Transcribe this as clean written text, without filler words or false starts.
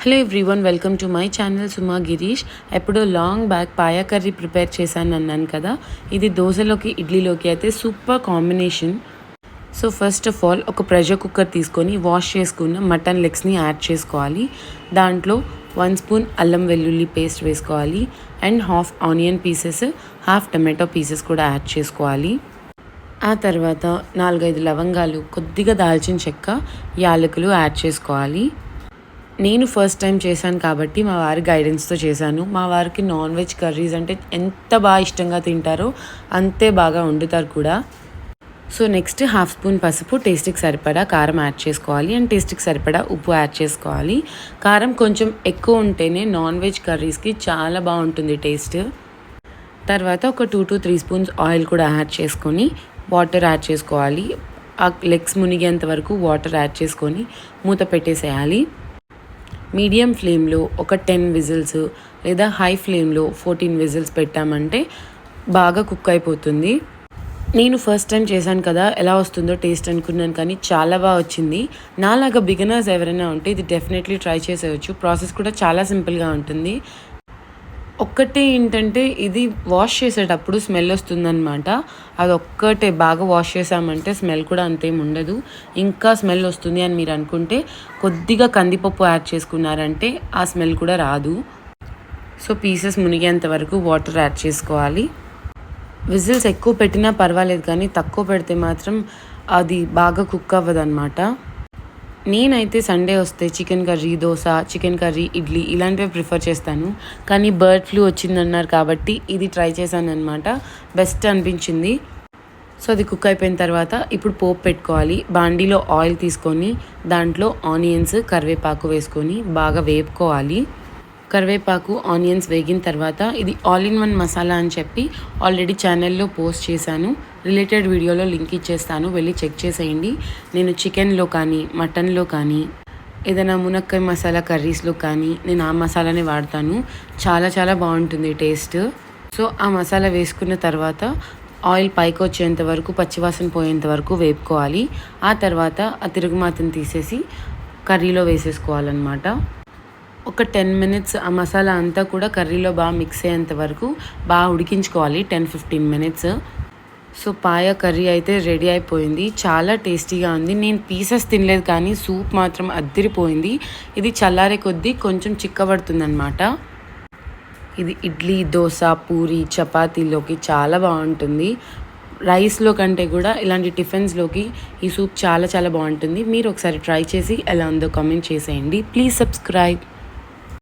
Hello everyone, welcome to my channel Suma Girish. ఎప్పుడో long back paya curry prepare చేశాను అన్నాను కదా. ఇది దోశలోకి ఇడ్లీలోకి అయితే super combination. So first of all ఒక ప్రెషర్ కుక్కర్ తీసుకొని వాష్ చేసుకున్న మటన్ లెగ్స్ని యాడ్ చేసుకోవాలి. దాంట్లో 1 స్పూన్ అల్లం వెల్లుల్లి పేస్ట్ వేసుకోవాలి and half onion pieces, half tomato pieces కూడా యాడ్ చేసుకోవాలి. ఆ తర్వాత 4-5 లవంగాలు, కొద్దిగా దాల్చిన చెక్క, యాలకులు యాడ్ చేసుకోవాలి. నేను ఫస్ట్ టైం చేశాను కాబట్టి మా వారి గైడెన్స్తో చేశాను. మా వారికి నాన్ వెజ్ కర్రీస్ అంటే ఎంత బాగా ఇష్టంగా తింటారో అంతే బాగా వండుతారు కూడా. సో నెక్స్ట్ హాఫ్ స్పూన్ పసుపు, టేస్ట్కి సరిపడా కారం యాడ్ చేసుకోవాలి అండ్ టేస్ట్కి సరిపడా ఉప్పు యాడ్ చేసుకోవాలి. కారం కొంచెం ఎక్కువ ఉంటేనే నాన్ వెజ్ కర్రీస్కి చాలా బాగుంటుంది టేస్ట్. తర్వాత ఒక 2 to 3 స్పూన్స్ ఆయిల్ కూడా యాడ్ చేసుకొని వాటర్ యాడ్ చేసుకోవాలి. ఆ లెగ్స్ మునిగేంత వరకు వాటర్ యాడ్ చేసుకొని మూత పెట్టేసేయాలి. మీడియం ఫ్లేమ్లో ఒక 10 విజిల్స్ లేదా హై ఫ్లేమ్లో 14 విజిల్స్ పెట్టామంటే బాగా కుక్ అయిపోతుంది. నేను ఫస్ట్ టైం చేశాను కదా, ఎలా వస్తుందో టేస్ట్ అనుకున్నాను కానీ చాలా బాగా వచ్చింది. నాలాగా బిగినర్స్ ఎవరైనా ఉంటే ఇది డెఫినెట్లీ ట్రై చేసేయచ్చు. ప్రాసెస్ కూడా చాలా సింపుల్గా ఉంటుంది. ఒక్కటే ఏంటంటే ఇది వాష్ చేసేటప్పుడు స్మెల్ వస్తుందన్నమాట. అది ఒక్కటే బాగా వాష్ చేసామంటే స్మెల్ కూడా అంతేం ఉండదు. ఇంకా స్మెల్ వస్తుంది అని మీరు అనుకుంటే కొద్దిగా కందిపప్పు యాడ్ చేసుకున్నారంటే ఆ స్మెల్ కూడా రాదు. సో పీసెస్ మునిగేంత వరకు వాటర్ యాడ్ చేసుకోవాలి. విజిల్స్ ఎక్కువ పెట్టినా పర్వాలేదు కానీ తక్కువ పెడితే మాత్రం అది బాగా కుక్ అవ్వదు అనమాట. నేనైతే సండే వస్తే chicken curry, dosa, chicken curry, idli ఇలాంటివి ప్రిఫర్ చేస్తాను. కానీ బర్డ్ ఫ్లూ వచ్చిందన్నారు కాబట్టి ఇది ట్రై చేశాను అనమాట. బెస్ట్ అనిపించింది. సో అది కుక్ అయిపోయిన తర్వాత ఇప్పుడు పోపు పెట్టుకోవాలి. బాండీలో ఆయిల్ తీసుకొని దాంట్లో ఆనియన్స్, కరివేపాకు వేసుకొని బాగా వేపుకోవాలి. కరివేపాకు, ఆనియన్స్ వేగిన తర్వాత ఇది ఆల్ ఇన్ వన్ మసాలా అని చెప్పి ఆల్రెడీ ఛానల్లో పోస్ట్ చేశాను. రిలేటెడ్ వీడియోలో లింక్ ఇచ్చేస్తాను, వెళ్ళి చెక్ చేసేయండి. నేను చికెన్లో కానీ, మటన్లో కానీ, ఏదైనా మునక్కాయ మసాలా కర్రీస్లో కానీ నేను ఆ మసాలానే వాడతాను. చాలా చాలా బాగుంటుంది టేస్ట్. సో ఆ మసాలా వేసుకున్న తర్వాత ఆయిల్ పైకి వచ్చేంత వరకు, పచ్చివాసన పోయేంత వరకు వేపుకోవాలి. ఆ తర్వాత ఆ తిరుగుమాతను తీసేసి కర్రీలో వేసేసుకోవాలన్నమాట. ఒక 10 మినిట్స్ ఆ మసాలా అంతా కూడా కర్రీలో బాగా మిక్స్ అయ్యేంత వరకు బాగా ఉడికించుకోవాలి, 10-15 మినిట్స్. సో పాయా కర్రీ అయితే రెడీ అయిపోయింది. చాలా టేస్టీగా ఉంది. నేను పీసెస్ తినలేదు కానీ సూప్ మాత్రం అద్దిరిపోయింది. ఇది చల్లారే కొద్దీ కొంచెం చిక్కబడుతుంది అనమాట. ఇది ఇడ్లీ, దోశ, పూరి, చపాతీలోకి చాలా బాగుంటుంది. రైస్లో కంటే కూడా ఇలాంటి టిఫిన్స్లోకి ఈ సూప్ చాలా చాలా బాగుంటుంది. మీరు ఒకసారి ట్రై చేసి ఎలా ఉందో కామెంట్ చేసేయండి. Please subscribe.